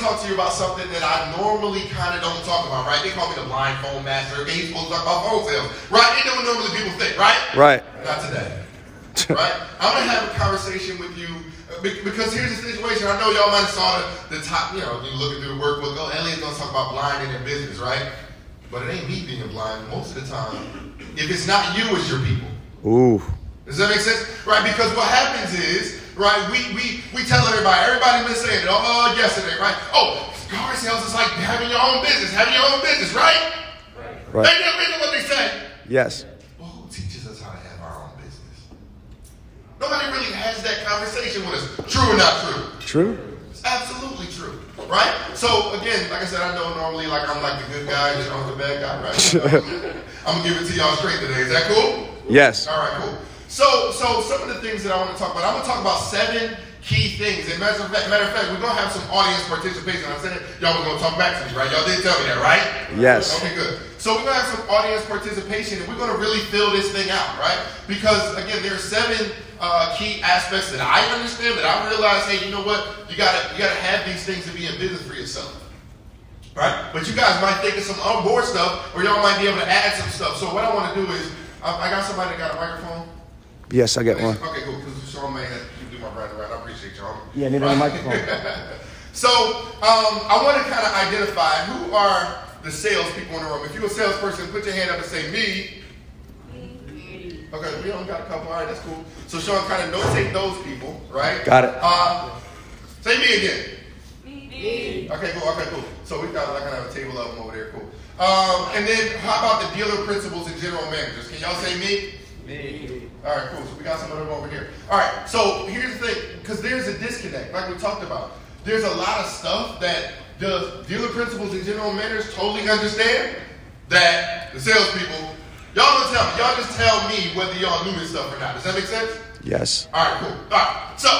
to talk to you about something that I normally kind of don't talk about, right? They call me the blind phone master. Okay, he's supposed to talk about phone sales, right? Ain't what normally people think, right? Right. Not today, right? I'm going to have a conversation with you because here's the situation. I know y'all might have saw the top, you looking through the workbook, oh, Elliot's going to talk about blind in their business, right? But it ain't me being blind most of the time. If it's not you, it's your people. Ooh. Does that make sense? Right? Because what happens is, right, we tell everybody's been saying it all yesterday, right? Oh, car sales is like having your own business, right? Right. They never know what they say. Yes. Well, who teaches us how to have our own business? Nobody really has that conversation with us. True or not true? True. It's absolutely true, right? So again, like I said, I know normally I'm like the good guy, I'm the bad guy, right? I'm gonna give it to y'all straight today. Is that cool? Yes. All right, cool. So some of the things that I want to talk about, I'm going to talk about 7 key things. And matter of fact, we're going to have some audience participation. I said y'all were going to talk back to me, right? Y'all did tell me that, right? Yes. Okay, good. So we're going to have some audience participation, and we're going to really fill this thing out, right? Because, again, there are 7 key aspects that I understand, that I realize, hey, you know what? You gotta have these things to be in business for yourself. Right? But you guys might think of some onboard stuff, or y'all might be able to add some stuff. So what I want to do is, I got somebody that got a microphone. Yes, I get one. Okay, cool. Because Sean may have to do my brand right. I appreciate y'all. Yeah, I need a microphone. So I want to kind of identify who are the salespeople in the room. If you're a salesperson, put your hand up and say me. Okay, we only got a couple. All right, that's cool. So Sean, kind of notate those people, right? Got it. Say me again. Me. Okay, cool. So we got like kind of a table of them over there. Cool. And then how about the dealer principals and general managers? Can y'all say me? Me. All right, cool. So we got some of them over here. All right. So here's the thing, because there's a disconnect, like we talked about. There's a lot of stuff that the dealer principals and general managers totally understand that the salespeople, y'all don't tell me. Y'all just tell me whether y'all knew this stuff or not. Does that make sense? Yes. All right, cool. All right. So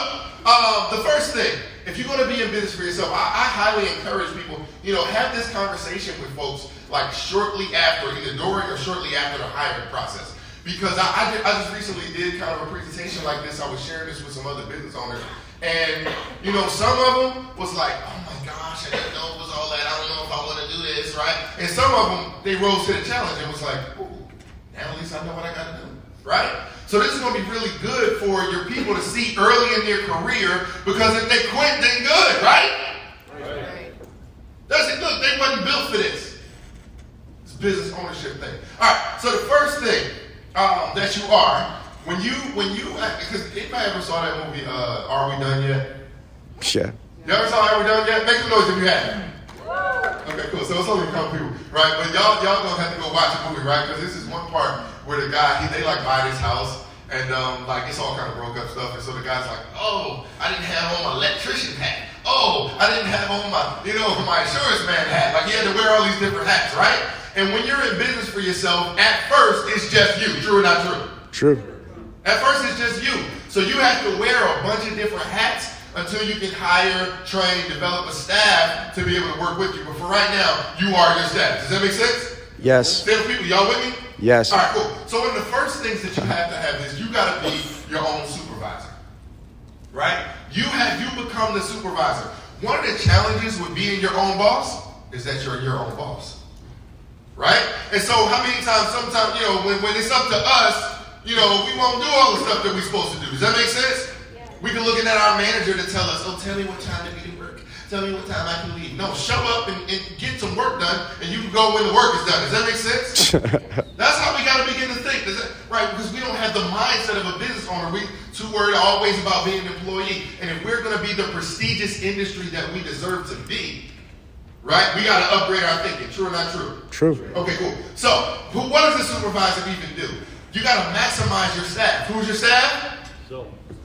the first thing, if you're going to be in business for yourself, I highly encourage people, have this conversation with folks like shortly after, either during or shortly after the hiring process. Because I just recently did kind of a presentation like this. I was sharing this with some other business owners. And, some of them was like, oh my gosh, I didn't know it was all that. I don't know if I want to do this, right? And some of them, they rose to the challenge and was like, ooh, now at least I know what I got to do, right? So this is going to be really good for your people to see early in their career, because if they quit, then good, right? Right. Look, they wasn't built for this. It's a business ownership thing. All right, so the first thing that you are, when you, because anybody ever saw that movie, Are We Done Yet? Yeah. You ever saw Are We Done Yet? Make some noise if you haven't. Okay, cool. So it's only a couple people, right? But y'all gonna have to go watch the movie, right? Because this is one part where the guy, they like buy this house, and like it's all kind of broke up stuff, and so the guy's like, oh, I didn't have on my electrician hat. Oh, I didn't have on my, my insurance man hat. Like he had to wear all these different hats, right? And when you're in business for yourself, at first it's just you. True or not true? True. At first it's just you. So you have to wear a bunch of different hats until you can hire, train, develop a staff to be able to work with you. But for right now, you are your staff. Does that make sense? Yes. Salespeople, y'all with me? Yes. All right, cool. So one of the first things that you have to have is you got to be your own supervisor, right? You become the supervisor. One of the challenges with being your own boss is that you're your own boss, right? And so how many times, sometimes, when it's up to us, we won't do all the stuff that we're supposed to do. Does that make sense? Yeah. We can looking at our manager to tell us, oh, tell me what time to be to work. Tell me what time I can leave. No, show up and get some work done, and you can go when the work is done. Does that make sense? That's how we got to begin to think, right? Because we don't have the mindset of a business owner. We too worried always about being an employee. And if we're going to be the prestigious industry that we deserve to be, right, we got to upgrade our thinking. True or not true? True. Okay, cool. So what does the supervisor even do? You got to maximize your staff. Who's your staff?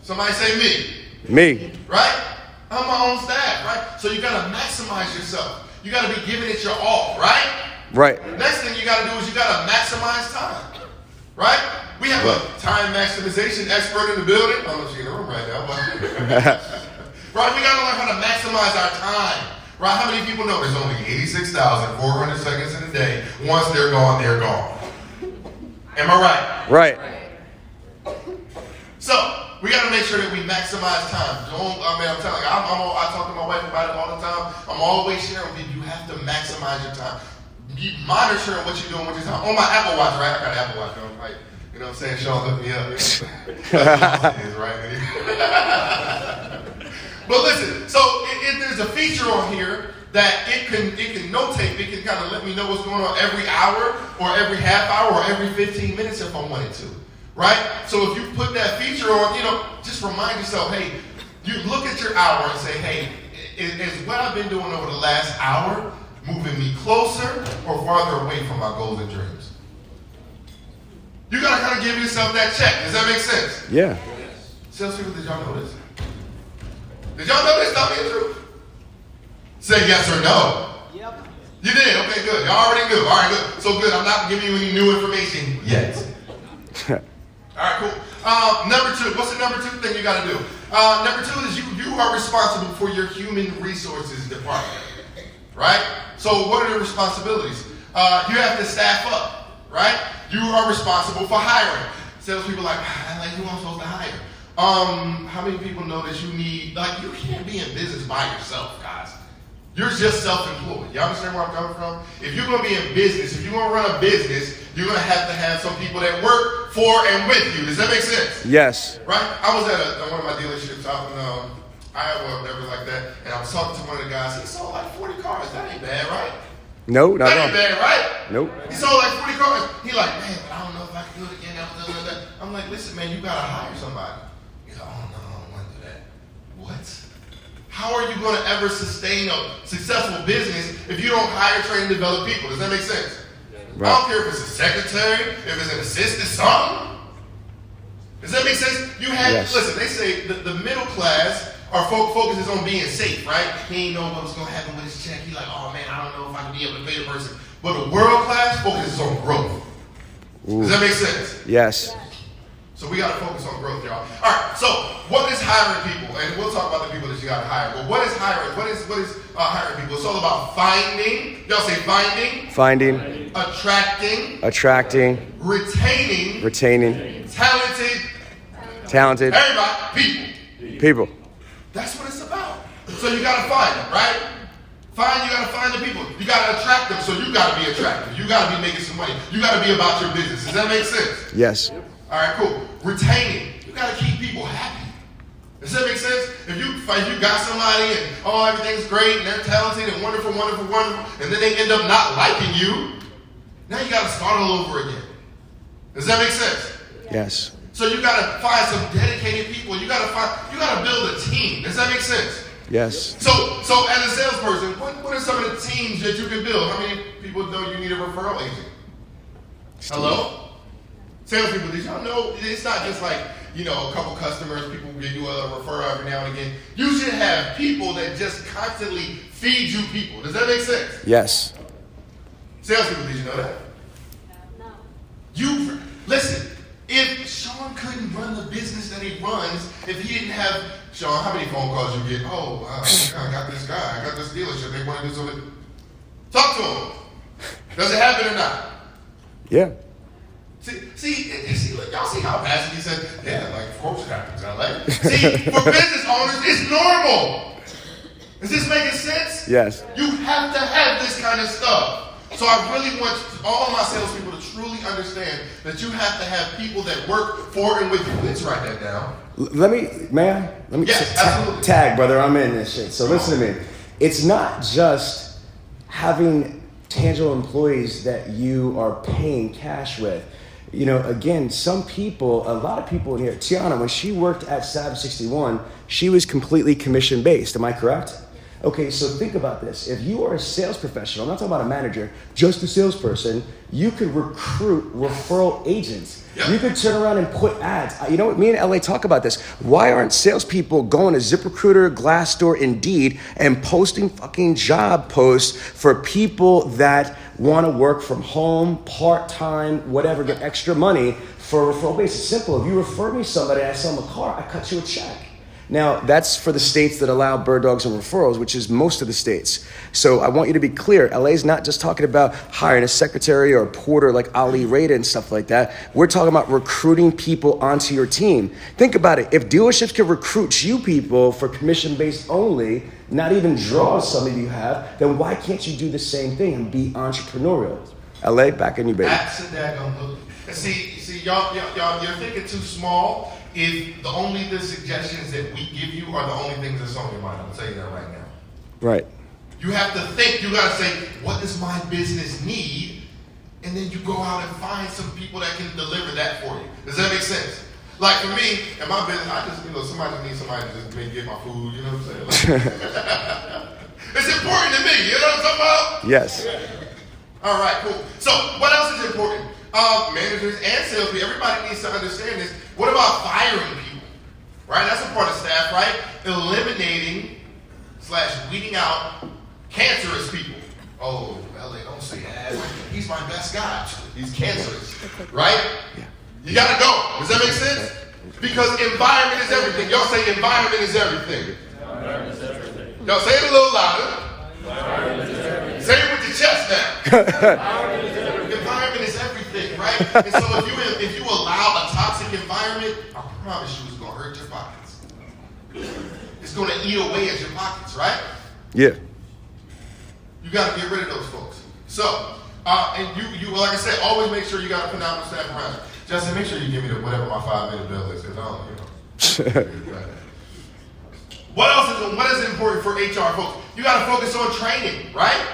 Somebody say me. Me. Right? I'm my own staff, right? So you got to maximize yourself. You got to be giving it your all, right? Right. Next thing you got to do is you got to maximize time, right? We have a time maximization expert in the building. I don't know if she's in the room right now, but right? We got to learn how to maximize our time, right? How many people know there's only 86,400 seconds in a day? Once they're gone, Am I right? Right. So we got to make sure that we maximize time. I'm telling you, I talk to my wife about it all the time. I'm always sharing with you, you have to maximize your time. You monitoring what you're doing with your time. On my Apple Watch, right? I got an Apple Watch on, right? You know what I'm saying? Sean hooked me up. That's right? But listen, so there's a feature on here that it can notate, it can kind of let me know what's going on every hour or every half hour or every 15 minutes if I wanted to, right? So if you put that feature on, just remind yourself, hey, you look at your hour and say, hey, is what I've been doing over the last hour moving me closer or farther away from my goals and dreams? You gotta kind of give yourself that check. Does that make sense? Yeah. Salespeople, did y'all know this? Did y'all know this? Tell me the truth. Say yes or no. Yep. You did? Okay, good. Y'all already knew. All right, good. So good. I'm not giving you any new information yet. All right, cool. Number two. What's the number two thing you got to do? Number two is you are responsible for your human resources department, right? So what are the responsibilities? You have to staff up, right? You are responsible for hiring. Salespeople are like, who am I supposed to hire? How many people know that you need, you can't be in business by yourself, guys. You're just self-employed. You understand where I'm coming from? If you're going to be in business, if you're going to run a business, you're going to have some people that work for and with you. Does that make sense? Yes. Right? I was at one of my dealerships out in Iowa, whatever like that, and I was talking to one of the guys. He sold like 40 cars. That ain't bad, right? No, not that at ain't all. bad, right? Nope. He sold like 40 cars. He like, man, but I don't know if I can do it again. I'm like, listen, man, you got to hire somebody. He's like, oh, no, I don't want to do that. What? How are you going to ever sustain a successful business if you don't hire, train, and develop people? Does that make sense? Right. I don't care if it's a secretary, if it's an assistant, something. Does that make sense? You have, yes. Listen, they say the middle class focuses on being safe, right? He ain't know what was going to happen with his check. He's like, oh man, I don't know if I can be able to pay the person. But the world class focuses on growth. Ooh. Does that make sense? Yes. So we got to focus on growth, y'all. All right, so what is hiring people? And we'll talk about the people that you got to hire. But what is hiring? What is hiring people? It's all about finding. Y'all say finding. Finding. Attracting. Attracting. Retaining. Retaining. Talented. Everybody. People. That's what it's about. So you got to find them, right? You got to find the people. You got to attract them, so you got to be attractive. You got to be making some money. You got to be about your business. Does that make sense? Yes. All right, cool. Retaining. You got to keep people happy. Does that make sense? If you got somebody and everything's great and they're talented and wonderful, and then they end up not liking you, now you got to start all over again. Does that make sense? Yes. So you got to find some dedicated people. You got to build a team. Does that make sense? Yes. So as a salesperson, what are some of the teams that you can build? How many people know you need a referral agent? Hello? Salespeople, did y'all know it's not just like, a couple customers, people give you a referral every now and again. You should have people that just constantly feed you people. Does that make sense? Yes. Salespeople, did you know that? No. Listen, if Sean couldn't run the business that he runs, if he didn't have, Sean, how many phone calls you get? Oh, I got this guy, I got this dealership, they want to do something. Talk to him. Does it happen or not? Yeah. See, y'all see how fast he said, yeah, of course it happens in LA. See, for business owners, it's normal. Is this making sense? Yes. You have to have this kind of stuff. So I really want all of my salespeople to truly understand that you have to have people that work for and with you. Let's write that down. Let me absolutely. Tag, brother, I'm in this shit. So listen to me. It's not just having tangible employees that you are paying cash with. Again, a lot of people in here, Tiana, when she worked at Savage 61, she was completely commission based. Am I correct? Okay, so think about this. If you are a sales professional, I'm not talking about a manager, just a salesperson, you could recruit referral agents. Yep. You could turn around and put ads. Me and LA talk about this. Why aren't salespeople going to ZipRecruiter, Glassdoor, Indeed, and posting fucking job posts for people that want to work from home, part-time, whatever, get extra money for a referral base? It's simple. If you refer me somebody and I sell them a car, I cut you a check. Now, that's for the states that allow bird dogs and referrals, which is most of the states. So I want you to be clear. LA is not just talking about hiring a secretary or a porter like Ali Rada and stuff like that. We're talking about recruiting people onto your team. Think about it. If dealerships can recruit you people for commission-based only, not even draw some of you have, then why can't you do the same thing and be entrepreneurial? LA, back in you, baby. Absolutely. And see, y'all, you're thinking too small. If the suggestions that we give you are the only things that's on your mind, I'll tell you that right now. Right. You have to think, you gotta say, what does my business need? And then you go out and find some people that can deliver that for you. Does that make sense? Like for me, in my business, I just, somebody needs somebody to just maybe get my food, you know what I'm saying? Like, it's important to me, you know what I'm talking about? Yes. All right, cool. So what else is important? Managers and salespeople, everybody needs to understand this. What about firing people? Right? That's a part of staff, right? Eliminating / weeding out cancerous people. Oh, LA, don't say that. He's my best guy. He's cancerous. Right? Yeah. You gotta go. Does that make sense? Because environment is everything. Y'all say environment is everything. Environment is everything. Y'all say it a little louder. Environment is everything. Say it with your chest now. Environment is everything, right? And so if you allow a toxic environment, I promise you it's gonna hurt your pockets. It's gonna eat away at your pockets, right? Yeah. You gotta get rid of those folks. So, and you like I said, always make sure you got a phenomenal staff around you. Justin, make sure you give me whatever my 5-minute bill is, because I don't, What is important for HR folks? You gotta focus on training, right?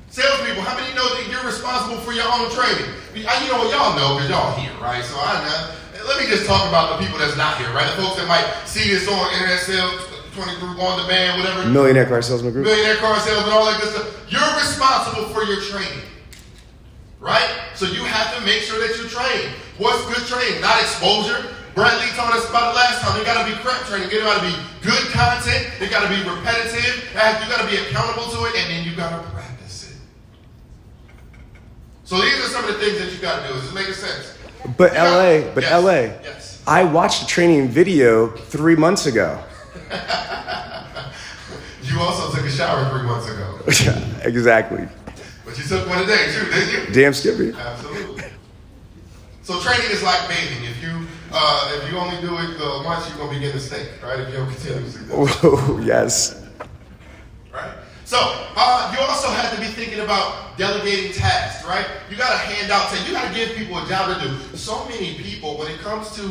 Salespeople, how many know that you're responsible for your own training? Y'all know because y'all here, right? So let me just talk about the people that's not here, right? The folks that might see this on Internet Sales 20 Group, On Demand, whatever. Millionaire Car Salesman Group. Millionaire Car Salesman, all that good stuff. You're responsible for your training, right? So you have to make sure that you train. What's good training? Not exposure. Bradley told us about it last time. It got to be prep training. It got to be good content. It got to be repetitive. You got to be accountable to it, and then you got to practice it. So these are some of the things that you got to do. Is this making sense? But LA, Yes. I watched a training video 3 months ago. You also took a shower 3 months ago. Exactly. But you took one a day too, didn't you? Damn Skippy. Absolutely. So training is like bathing. If you only do it once, you're gonna begin to stink, right? If you don't continuously do it. Oh, yes. Right? So you also have to be thinking about delegating tasks, right? You got to hand out tasks. You got to give people a job to do. So many people, when it comes to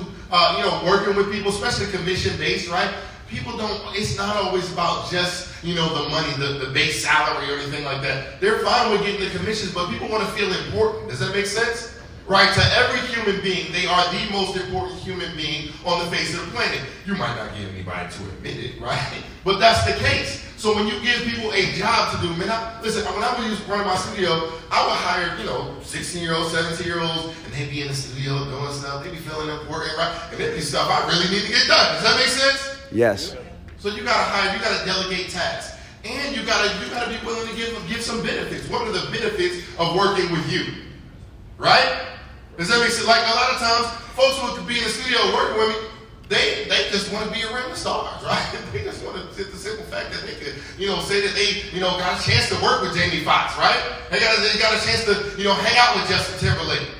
working with people, especially commission-based, right? People don't. It's not always about just the money, the base salary or anything like that. They're fine with getting the commissions, but people want to feel important. Does that make sense? Right? To every human being, they are the most important human being on the face of the planet. You might not get anybody to admit it, right? But that's the case. So when you give people a job to do, man, listen, when I was running my studio, I would hire, 16-year-olds, 17-year-olds, and they'd be in the studio doing stuff. They'd be filling up, working, right? And there'd be stuff I really need to get done. Does that make sense? Yes. So you gotta delegate tasks. And you gotta be willing to give some benefits. What are the benefits of working with you? Right? Does that make sense? Like a lot of times, folks who could be in the studio working with me, they just want to be around the stars, right? They just want to the simple fact that they could, say that they, got a chance to work with Jamie Foxx, right? They got a chance to, hang out with Justin Timberlake.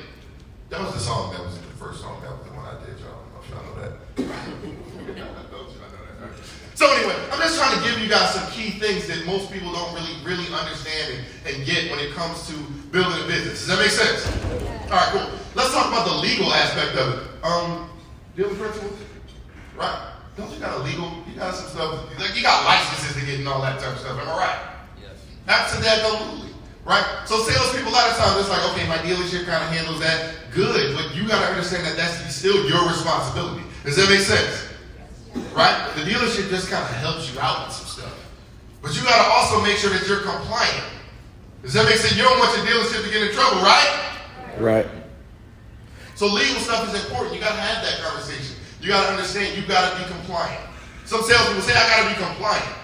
That was the song. That was the first song. That was the one I did, y'all. I'm sure I know that. So anyway, I'm just trying to give you guys some key things that most people don't really understand and get when it comes to building a business. Does that make sense? All right, cool. Let's talk about the legal aspect of it. Dealing principles, right? Don't you got you got some stuff, like you got licenses to get and all that type of stuff, am I right? Yes. Absolutely, right? So salespeople, a lot of times, it's like, okay, my dealership kind of handles that. Good, but you got to understand that that's still your responsibility. Does that make sense? Right? The dealership just kind of helps you out with some stuff. But you got to also make sure that you're compliant. Does that make sense? You don't want your dealership to get in trouble, right? Right. So legal stuff is important. You got to have that conversation. You got to understand you got to be compliant. Some salespeople say, I got to be compliant.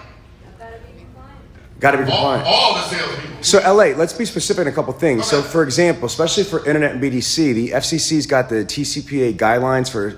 Got to be compliant. All the salespeople So LA, let's be specific in a couple things. Okay. So for example, especially for internet and BDC, the FCC's got the TCPA guidelines for,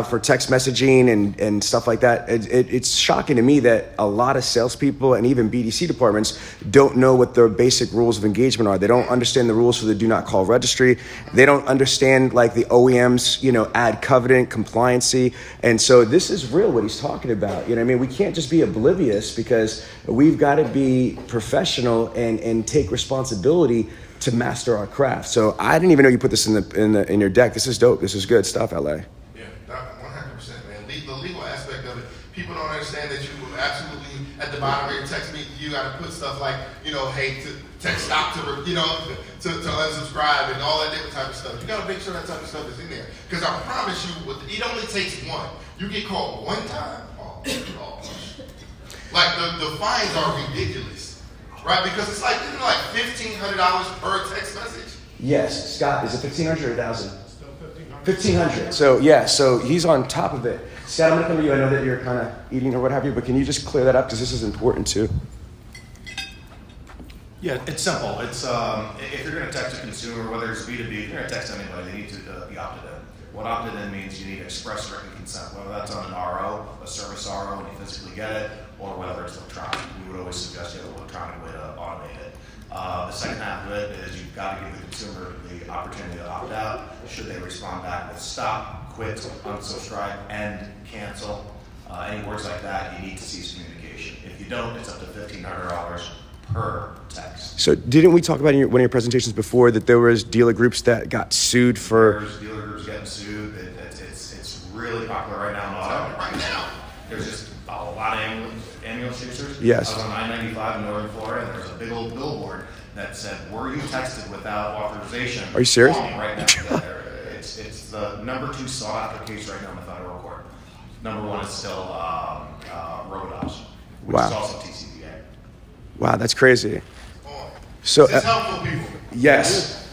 for text messaging and stuff like that. It's shocking to me that a lot of salespeople and even BDC departments don't know what the basic rules of engagement are. They don't understand the rules for the do not call registry. They don't understand like the OEM's, ad covenant compliancy. And so this is real what he's talking about. We can't just be oblivious because we've got to be professional and take responsibility to master our craft. So I didn't even know you put this in your deck. This is dope. This is good stuff, LA. Yeah, 100%, man. The legal aspect of it, people don't understand that you absolutely at the bottom of your text meet, you got to put stuff like, hey, to text stop to unsubscribe and all that different type of stuff. You got to make sure that type of stuff is in there. Because I promise you, it only takes one. You get called one time, like the fines are ridiculous, right? Because it's like $1,500 per text message. Yes, Scott, is it 1,500 or 1,000? Still 1,500. So he's on top of it. Scott, I'm gonna come to you. I know that you're kind of eating or what have you, but can you just clear that up because this is important too? Yeah, it's simple. It's if you're going to text a consumer, whether it's B2B, if you're going to text anybody, they need to be opted in. What opted in means you need express written consent, whether that's on an RO, a service RO, when you physically get it, or whether it's electronic. We would always suggest you have an electronic way to automate it. The second half of it is you've got to give the consumer the opportunity to opt out. Should they respond back with stop, quit, unsubscribe, end, cancel, any words like that, you need to cease communication. If you don't, it's up to $1,500 per text. So didn't we talk about in one of your presentations before that there was dealer groups that got sued for? There's dealer groups getting sued. It's really popular right now in auto. Right now, there's just a lot of ambulance chasers. Yes. I was on I-95 in Northern Florida, and there was a big old billboard that said, "Were you texted without authorization?" Are you serious? Right now, it's the number 2 sought after case right now in the federal court. Number 1 is still road adoption, which is also TCPA. Wow, that's crazy. So it's helpful, people. Yes.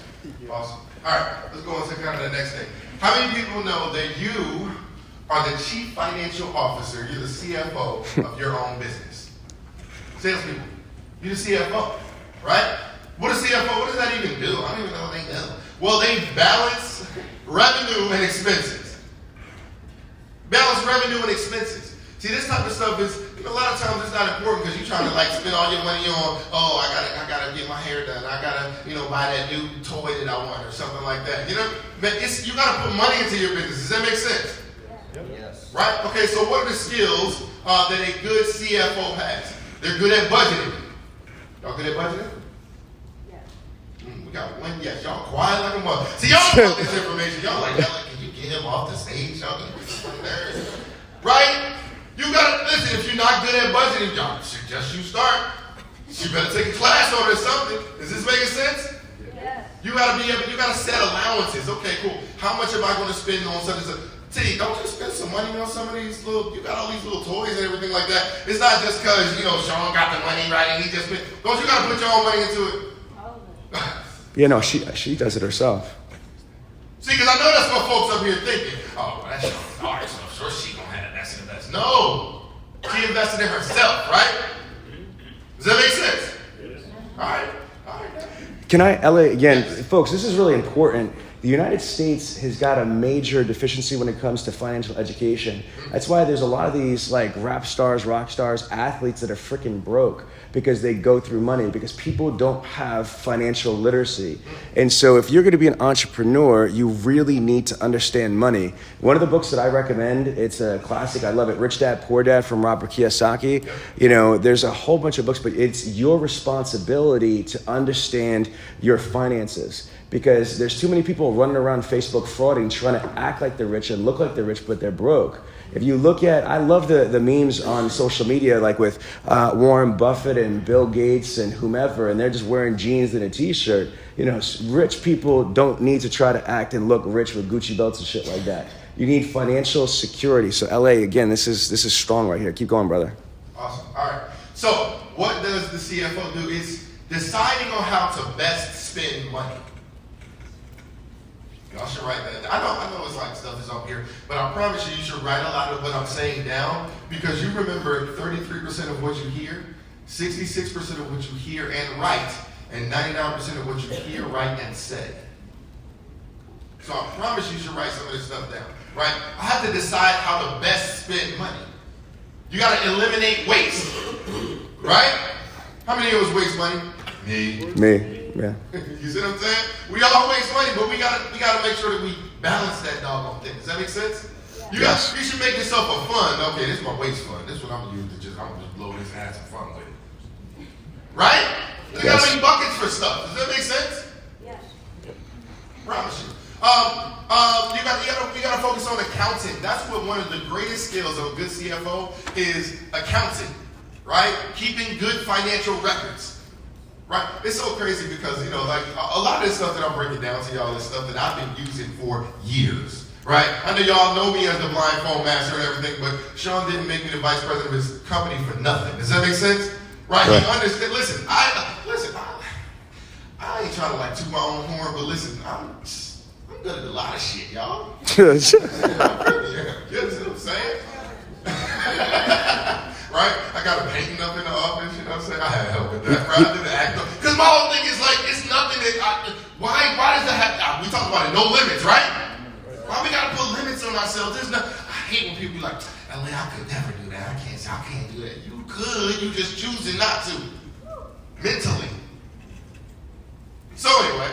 Awesome. All right, let's go on to kind of the next thing. How many people know that you are the chief financial officer? You're the CFO of your own business. Salespeople, you're the CFO, right? What is CFO? What does that even do? I don't even know what they do. Well, they balance revenue and expenses. Balance revenue and expenses. See, this type of stuff is, a lot of times it's not important because you're trying to spend all your money on, I gotta get my hair done. I gotta, buy that new toy that I want or something like that. But you gotta put money into your business. Does that make sense? Yes. Right? Okay, so what are the skills that a good CFO has? They're good at budgeting. Y'all good at budgeting? We got one yes. Y'all quiet like a mother. See, y'all don't want this information. Y'all like, can you get him off the stage? Y'all embarrassed. Right? You gotta listen. If you're not good at budgeting, y'all suggest you start. You better take a class on it or something. Is this making sense? Yes. You gotta set allowances. Okay, cool. How much am I going to spend on such and such? T, don't you spend some money on some of these you got all these little toys and everything like that. It's not just because, Sean got the money right and he just spent. Don't you gotta put your own money into it? Yeah, no, she does it herself. See, because I know that's what folks up here thinking. Oh, that's Sean's daughter, so I'm sure she gonna have that invest. No, she invested in herself, right? Does that make sense? Yes. All right. Can I, LA, again, folks, this is really important. The United States has got a major deficiency when it comes to financial education. That's why there's a lot of these rap stars, rock stars, athletes that are freaking broke because they go through money, because people don't have financial literacy. And so if you're going to be an entrepreneur, you really need to understand money. One of the books that I recommend, it's a classic, I love it, Rich Dad, Poor Dad from Robert Kiyosaki. There's a whole bunch of books, but it's your responsibility to understand your finances. Because there's too many people running around Facebook frauding, trying to act like they're rich and look like they're rich, but they're broke. If you look at, I love the memes on social media, like with Warren Buffett and Bill Gates and whomever, and they're just wearing jeans and a t-shirt. Rich people don't need to try to act and look rich with Gucci belts and shit like that. You need financial security. So LA, again, this is strong right here. Keep going, brother. Awesome. All right. So what does the CFO do? Is deciding on how to best spend money. Y'all should write that. I know it's stuff is up here, but I promise you should write a lot of what I'm saying down, because you remember 33% of what you hear, 66% of what you hear and write, and 99% of what you hear, write, and say. So I promise you should write some of this stuff down, right? I have to decide how to best spend money. You got to eliminate waste, right? How many of us waste money? Me, yeah. You see what I'm saying? We all waste money, but we gotta make sure that we balance that doggone thing. Does that make sense? You should make yourself a fund. Okay, this is my waste fund. This is what I'm gonna use to I'm gonna just blow this and have some fun with it. Right? You gotta make buckets for stuff. Does that make sense? Yes. Promise you. You gotta focus on accounting. That's what one of the greatest skills of a good CFO is, accounting. Right? Keeping good financial records. Right? It's so crazy because, you know, like a lot of this stuff that I'm breaking down to y'all is stuff that I've been using for years. Right? I know y'all know me as the blindfold master and everything, but Sean didn't make me the vice president of his company for nothing. Does that make sense? Right? He understood. Listen, I ain't trying to like toot my own horn, but listen, I'm good at a lot of shit, y'all. You see what I'm saying? Right? I got a painting up in the office, you know what I'm saying? I had help with that, right? I did the act up. Because my whole thing is like, it's nothing that why does that have, we talk about it, no limits, right? Why we gotta put limits on ourselves? I hate when people be like, LA, I could never do that. I can't do that. You could, you just choosing not to. Mentally. So anyway,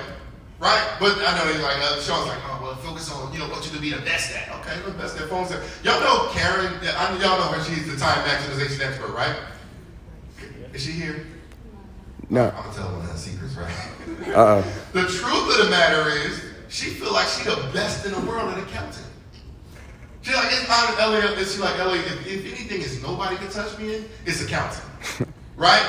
right? But I know Sean's like, oh, well, focus on, you know, what you can be the best at. Okay, the best at phones. Y'all know Karen, y'all know her, she's the time maximization expert, right? Is she here? No. I'm gonna tell one of her secrets, right? The truth of the matter is, she feel like she the best in the world at accounting. She's like, it's not an LA, she's like, LA, if anything is nobody can touch me in, it's accounting. Right?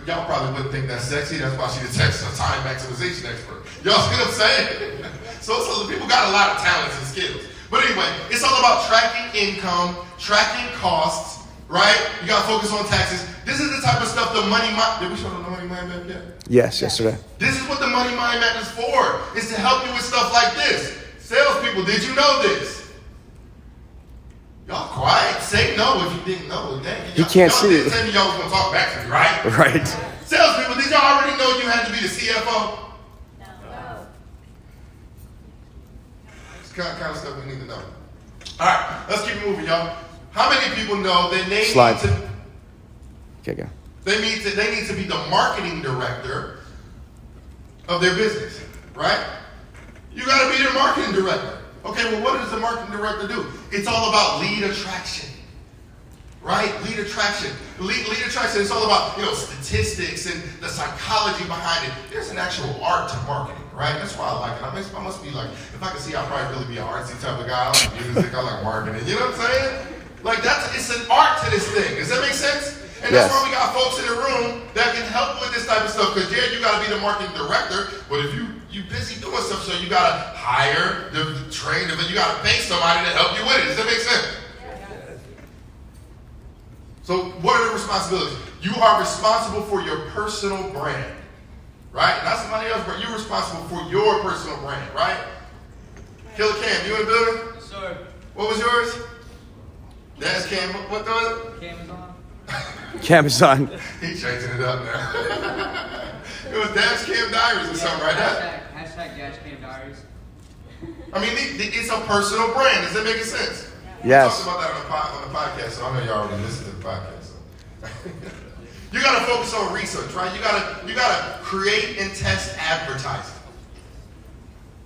Y'all probably wouldn't think that's sexy. That's why she's a time maximization expert. Y'all see what I'm saying? So people got a lot of talents and skills. But anyway, it's all about tracking income, tracking costs, right? You got to focus on taxes. This is the type of stuff the money mind. Did we show the money mind map yet? Yes, yesterday. This is what the money mind map is for. It's to help you with stuff like this. Salespeople, did you know this? Y'all quiet. Say no if you didn't know. He can't see it. Y'all didn't tell me y'all was gonna talk back to me, right? Right. Salespeople, did y'all already know you had to be the CFO? No. It's kind of stuff we need to know. All right, let's keep moving, y'all. How many people know that they Slide. need to? Okay, go. They need to be the marketing director of their business, right? You got to be their marketing director. Okay, well, what does the marketing director do? It's all about lead attraction, right? Lead attraction. Lead attraction, it's all about, you know, statistics and the psychology behind it. There's an actual art to marketing, right? That's why I like it. I must be like, if I could see, I'd probably really be an artsy type of guy. I like music, I like marketing. You know what I'm saying? Like, it's an art to this thing. Does that make sense? And that's why we got folks in the room that can help with this type of stuff. Because, yeah, you got to be the marketing director, but if you busy doing stuff, so you got to hire, train, you got to pay somebody to help you with it. Does that make sense? So what are the responsibilities? You are responsible for your personal brand, right? Not somebody else's brand. You're responsible for your personal brand, right? Killer Cam, you in the building? Yes, sir. What was yours? That's Cam. What the? Amazon. Amazon. He's changing it up now. It was Dash Cam Diaries or something, right? Hashtag Dash Cam Diaries. I mean, it's a personal brand. Does that make sense? Yes. We talked about that on the podcast, so I know y'all already listened to the podcast. So. You got to focus on research, right? You got to create and test advertising.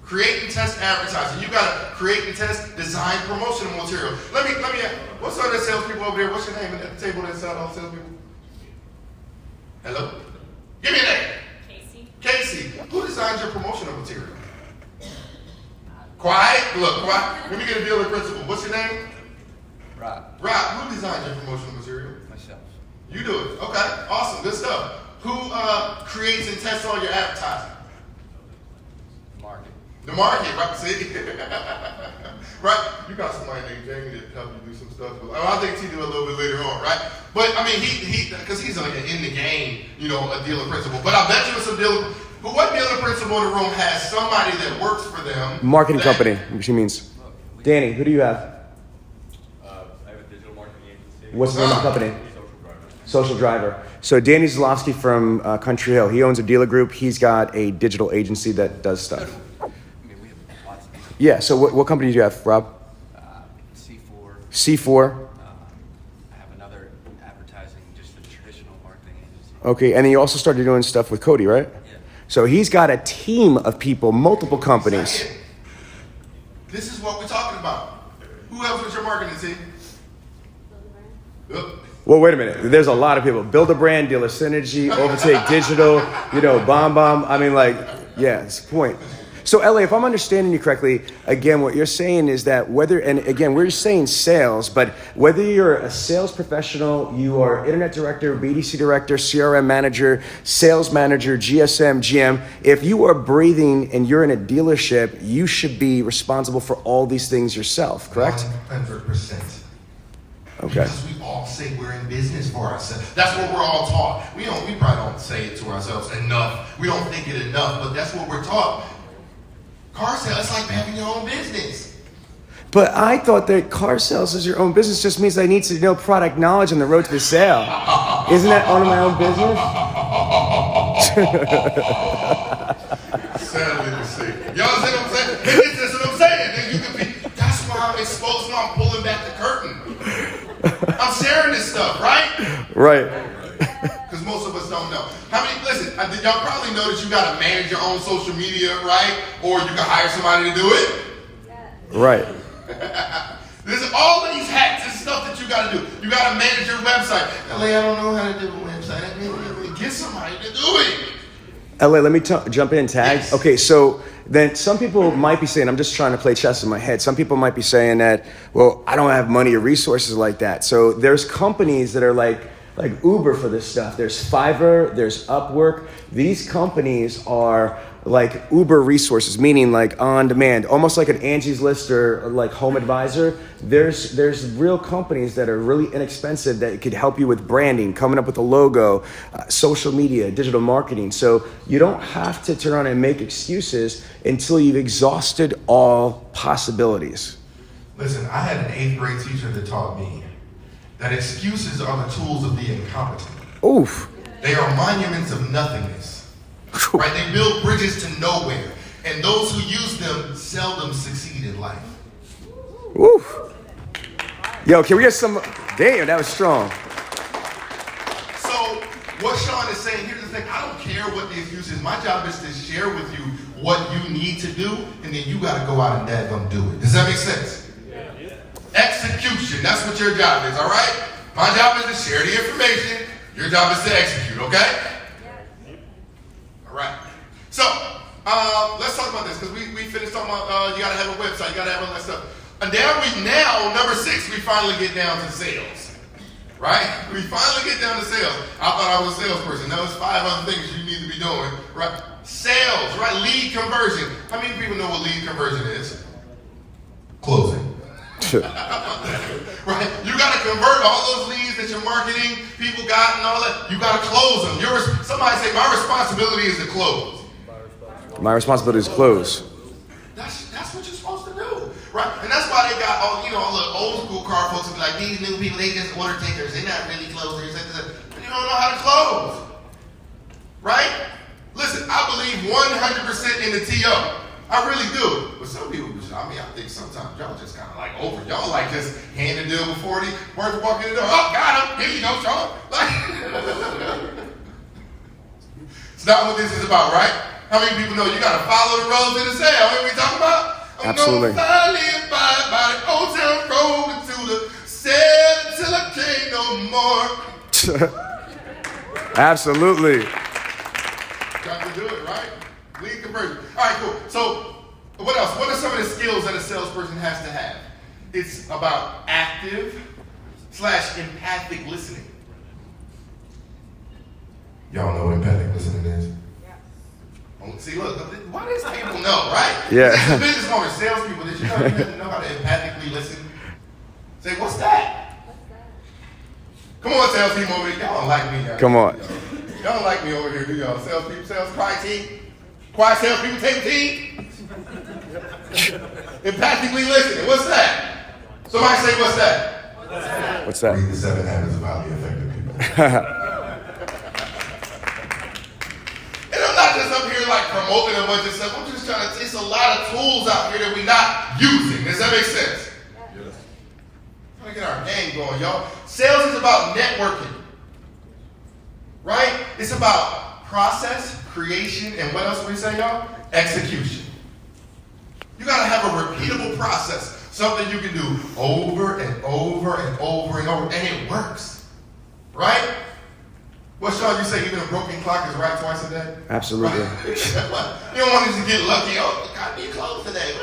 Create and test advertising. You got to create and test design promotional material. Let me. What's all that salespeople over there? What's your name at the table that sell all salespeople? Hello? Give me a name. Casey. Who designed your promotional material? Quiet. Look, quiet. Let me get a dealer principal. What's your name? Rob. Rob. Who designed your promotional material? Myself. You do it. Okay. Awesome. Good stuff. Who creates and tests all your advertising? Market. The market, right? See? Right? You got somebody named Jamie to help you do some stuff. I think he do a little bit later on, right? But I mean, because he's like in the game, you know, a dealer principal. But I bet you some dealer. But what dealer principal in the room has somebody that works for them? Marketing company, she means. Danny, who do you have? I have a digital marketing agency. What's the name of the company? Social Driver. Social Driver. So Danny Zlowski from Country Hill, he owns a dealer group. He's got a digital agency that does stuff. I mean, we have lots of people. Yeah, so what company do you have, Rob? C4. C4. I have another advertising, just the traditional marketing agency. Okay, and then you also started doing stuff with Cody, right? Yeah. So he's got a team of people, multiple companies. Second, this is what we're talking about. Who else was your marketing team? Yep. Well, wait a minute. There's a lot of people. Build a brand, Dealer Synergy, Overtake Digital, Bomb Bomb. I mean, like, yeah, it's the point. So, LA, if I'm understanding you correctly, again, what you're saying is that and again, we're saying sales, but whether you're a sales professional, you are internet director, BDC director, CRM manager, sales manager, GSM, GM, if you are breathing and you're in a dealership, you should be responsible for all these things yourself, correct? 100%. Okay. Because we all say we're in business for ourselves. That's what we're all taught. We probably don't say it to ourselves enough. We don't think it enough, but that's what we're taught. Car sales, it's like having your own business. But I thought that car sales as your own business just means I need to know product knowledge on the road to the sale. Isn't that owning my own business? Sadly to see. Y'all see what I'm saying? That's what I'm saying. Then you can be, that's why I'm exposed now. I'm pulling back the curtain. I'm sharing this stuff, right? Right. Because most of us don't know. Listen, y'all probably know that you got to manage your own social media, right? Or you can hire somebody to do it. Right. This is all these hacks and stuff that you got to do. You got to manage your website. LA, I don't know how to do a website. Get somebody to do it. LA, let me jump in, tag. Yes. Okay, so then some people might be saying, I'm just trying to play chess in my head. Some people might be saying that, well, I don't have money or resources like that. So there's companies that are like Uber for this stuff. There's Fiverr, there's Upwork. These companies are like Uber resources, meaning like on demand, almost like an Angie's List or like Home Advisor. There's real companies that are really inexpensive that could help you with branding, coming up with a logo, social media, digital marketing. So you don't have to turn around and make excuses until you've exhausted all possibilities. Listen, I had an 8th grade teacher that taught me that excuses are the tools of the incompetent. Oof. They are monuments of nothingness. Right? They build bridges to nowhere. And those who use them seldom succeed in life. Oof. Yo, can we get some? Damn, that was strong. So what Sean is saying, here's the thing, I don't care what the excuse is. My job is to share with you what you need to do, and then you gotta go out and dadgum do it. Does that make sense? Yeah. Execution, that's what your job is, all right? My job is to share the information. Your job is to execute, okay? All right. So, let's talk about this, because we finished talking about you gotta have a website, you gotta have all that stuff. And now, number 6, we finally get down to sales. Right? We finally get down to sales. I thought I was a salesperson. Now there's 5 other things you need to be doing. Right? Sales, right? Lead conversion. How many people know what lead conversion is? Closing. Right? You got to convert all those leads that your marketing people got and all that. You got to close them. Somebody say, my responsibility is to close. My responsibility is close. That's what you're supposed to do. Right? And that's why they got all the old school car folks who be like, these new people, they just order takers. They're not really closers. And you don't know how to close. Right? Listen, I believe 100% in the TO. I really do. But some people, I think sometimes y'all just kind of like over. Y'all like just hand the deal before the person walk in the door. Oh, got him. Here you go, Sean. It's not what this is about, right? How many people know you got to follow the roads in the sale? What are we talking about? Absolutely. I'm gonna live by the old town road into the sale until I can't no more. Absolutely. Got to do it, right? Lead conversion. All right, cool. So, what else? What are some of the skills that a salesperson has to have? It's about active/empathic listening. Y'all know what empathic listening is? See, look, why does people know, right? Yeah. This is business owners, salespeople. Did you know you have to know how to empathically listen? Say, what's that? Come on, salespeople over here. Y'all don't like me. Come on. Y'all don't like me over here, do y'all? Salespeople, quiet team. Quiet salespeople, table team. Empathically listening. What's that? Somebody say, what's that? What's that? Read the 7 habits of highly effective people. up here like promoting a bunch of stuff. I'm just trying to, it's a lot of tools out here that we're not using. Does that make sense? Yeah. Trying to get our game going, y'all. Sales is about networking. Right? It's about process, creation, and what else we say, y'all? Execution. You gotta have a repeatable process. Something you can do over and over and over and over, and it works. Right? What, Sean, you say even a broken clock is right twice a day? Absolutely. Right? You don't want us to get lucky. Oh, God, you closed today.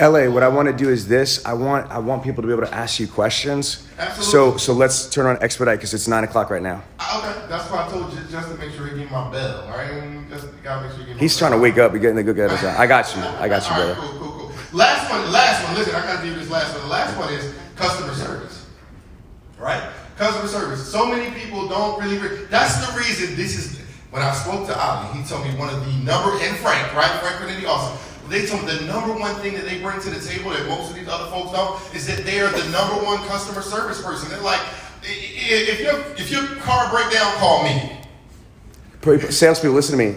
LA, what I want to do is this. I want people to be able to ask you questions. Absolutely. So let's turn on expedite because it's 9 o'clock right now. Okay, that's why I told you just to make sure you give me my bell. All right, just gotta make sure you give me. He's trying to wake up. You're getting the good guys. I got you. I got you, brother. All right, cool. Last one. Listen, I gotta do this last one. The last one is customer service. Right? Customer service. So many people don't really. That's the reason this is. When I spoke to Ali, he told me one of the and Frank, right? Frank Kennedy also. They told me the number one thing that they bring to the table that most of these other folks don't is that they are the number one customer service person. They're like, if your car break down, call me. Salespeople, listen to me.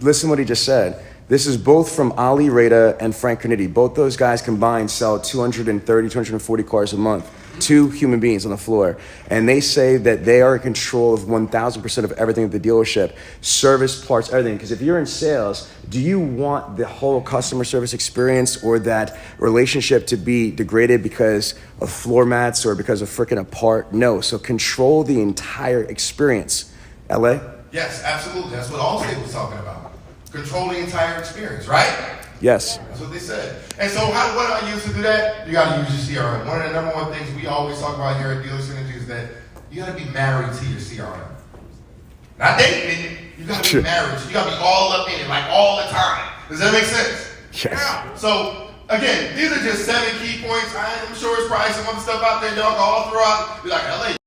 Listen to what he just said. This is both from Ali Rada and Frank Kennedy. Both those guys combined sell 230, 240 cars a month. 2 human beings on the floor. And they say that they are in control of 1,000% of everything at the dealership. Service, parts, everything. Because if you're in sales, do you want the whole customer service experience or that relationship to be degraded because of floor mats or because of freaking a part? No. So control the entire experience. LA? Yes, absolutely. That's what Allstate was talking about. Control the entire experience, right? Yes. That's what they said. And so what do I use to do that? You got to use your CRM. One of the number one things we always talk about here at Dealer Synergy is that you got to be married to your CRM. Not dating it. You got to be married. You got to be all up in it, like all the time. Does that make sense? Yes. Yeah. So, again, these are just 7 key points. I'm sure it's probably some other stuff out there y'all can all throw out. Be like, LA,